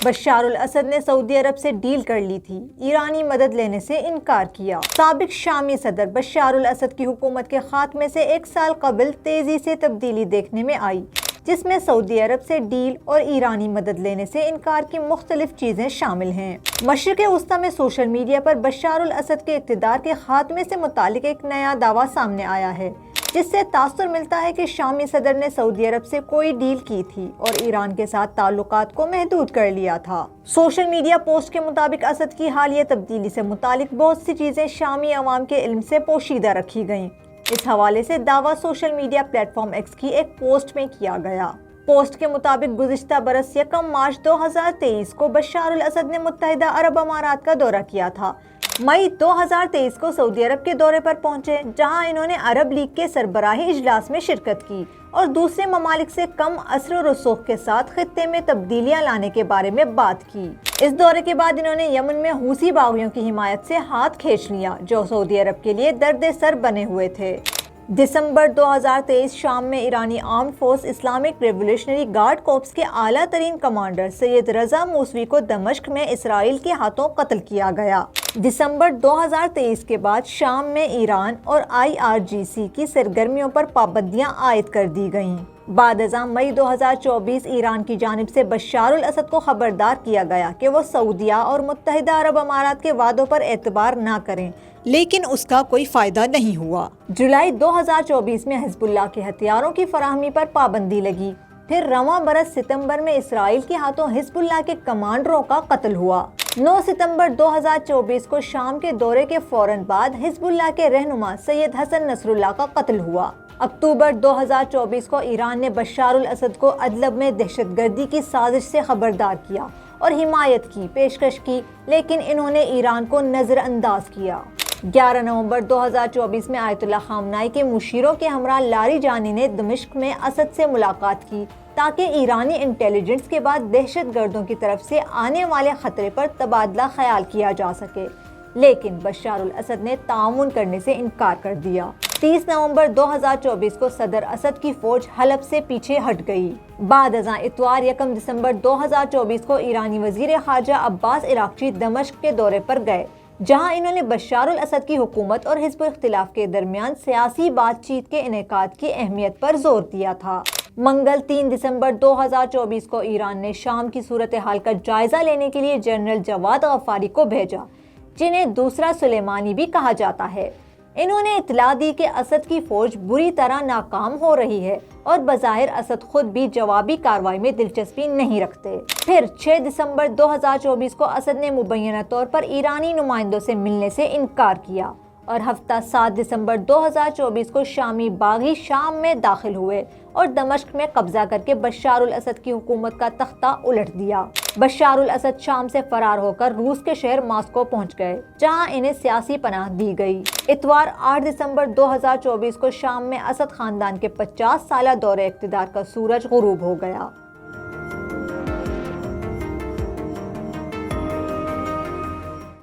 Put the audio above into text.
Bashar al Assad نے سعودی عرب سے deal کر لی تھی، ایرانی مدد لینے سے انکار کیا۔ سابق شامی صدر بشار الاسد کی حکومت کے خاتمے سے 1 سال قبل تیزی سے تبدیلی دیکھنے میں آئی، جس میں سعودی عرب سے ڈیل اور ایرانی مدد لینے سے انکار کی مختلف چیزیں شامل ہیں۔ مشرق وسطی میں سوشل میڈیا پر بشار الاسد کے اقتدار کے خاتمے سے متعلق ایک نیا دعویٰ سامنے آیا ہے، جس سے تاثر ملتا ہے کہ شامی صدر نے سعودی عرب سے کوئی ڈیل کی تھی اور ایران کے ساتھ تعلقات کو محدود کر لیا تھا۔ سوشل میڈیا پوسٹ کے مطابق اسد کی حالیہ تبدیلی سے متعلق بہت سی چیزیں شامی عوام کے علم سے پوشیدہ رکھی گئیں۔ اس حوالے سے دعویٰ social media plate form x کی ایک پوسٹ میں کیا گیا۔ پوسٹ کے مطابق گزشتہ برس 1 مارچ 2023 کو بشار الاسد نے متحدہ عرب امارات کا دورہ کیا تھا۔ مئی 2023 کو سعودی عرب کے دورے پر پہنچے، جہاں انہوں نے عرب لیگ کے سربراہی اجلاس میں شرکت کی اور دوسرے ممالک سے کم اثر و رسوخ کے ساتھ خطے میں تبدیلیاں لانے کے بارے میں بات کی۔ اس دورے کے بعد انہوں نے یمن میں حوثی باغیوں کی حمایت سے ہاتھ کھینچ لیا، جو سعودی عرب کے لیے درد سر بنے ہوئے تھے۔ دسمبر 2023 شام میں ایرانی armed force Islamic revolutionary guard corps کے اعلیٰ ترین کمانڈر سید رضا موسوی کو دمشق میں اسرائیل کے ہاتھوں قتل کیا گیا۔ دسمبر 2023 کے بعد شام میں ایران اور IRGC کی سرگرمیوں پر پابندیاں عائد کر دی گئیں۔ بعد ازاں مئی 2024 ایران کی جانب سے بشار الاسد کو خبردار کیا گیا کہ وہ سعودیہ اور متحدہ عرب امارات کے وعدوں پر اعتبار نہ کریں، لیکن اس کا کوئی فائدہ نہیں ہوا۔ جولائی 2024 میں حزب اللہ کے ہتھیاروں کی فراہمی پر پابندی لگی۔ پھر رواں برس ستمبر میں اسرائیل کے ہاتھوں حزب اللہ کے کمانڈروں کا قتل ہوا۔ 9 ستمبر 2024 کو شام کے دورے کے فوراً بعد حزب اللہ کے رہنما سید حسن نصر اللہ کا قتل ہوا۔ اکتوبر 2024 کو ایران نے بشار الاسد کو ادلب میں دہشت گردی کی سازش سے خبردار کیا اور حمایت کی پیشکش کی، لیکن انہوں نے ایران کو نظر انداز کیا۔ 11 نومبر 2024 میں آیت اللہ خامنائی کے مشیروں کے ہمراہ لاری جانی نے دمشق میں اسد سے ملاقات کی تاکہ ایرانی انٹیلیجنس کے بعد دہشت گردوں کی طرف سے آنے والے خطرے پر تبادلہ خیال کیا جا سکے، لیکن بشار الاسد نے تعاون کرنے سے انکار کر دیا۔ 30 نومبر 2024 کو صدر اسد کی فوج حلب سے پیچھے ہٹ گئی۔ بعد ازاں اتوار 1 دسمبر 2024 کو ایرانی وزیر خارجہ عباس عراقچی دمشق کے دورے پر گئے، جہاں انہوں نے بشار الاسد کی حکومت اور حزب اختلاف کے درمیان سیاسی بات چیت کے انعقاد کی اہمیت پر زور دیا تھا۔ منگل 3 دسمبر 2024 کو ایران نے شام کی صورتحال کا جائزہ لینے کے لیے جنرل جواد غفاری کو بھیجا، جنہیں دوسرا سلیمانی بھی کہا جاتا ہے۔ انہوں نے اطلاع دی کہ اسد کی فوج بری طرح ناکام ہو رہی ہے اور بظاہر اسد خود بھی جوابی کارروائی میں دلچسپی نہیں رکھتے۔ پھر 6 دسمبر 2024 کو اسد نے مبینہ طور پر ایرانی نمائندوں سے ملنے سے انکار کیا اور ہفتہ 7 دسمبر 2024 کو شامی باغی شام میں داخل ہوئے اور دمشق میں قبضہ کر کے بشار الاسد کی حکومت کا تختہ الٹ دیا۔ بشار الاسد شام سے فرار ہو کر روس کے شہر ماسکو پہنچ گئے، جہاں انہیں سیاسی پناہ دی گئی۔ اتوار 8 دسمبر 2024 کو شام میں اسد خاندان کے 50 سالہ دور اقتدار کا سورج غروب ہو گیا۔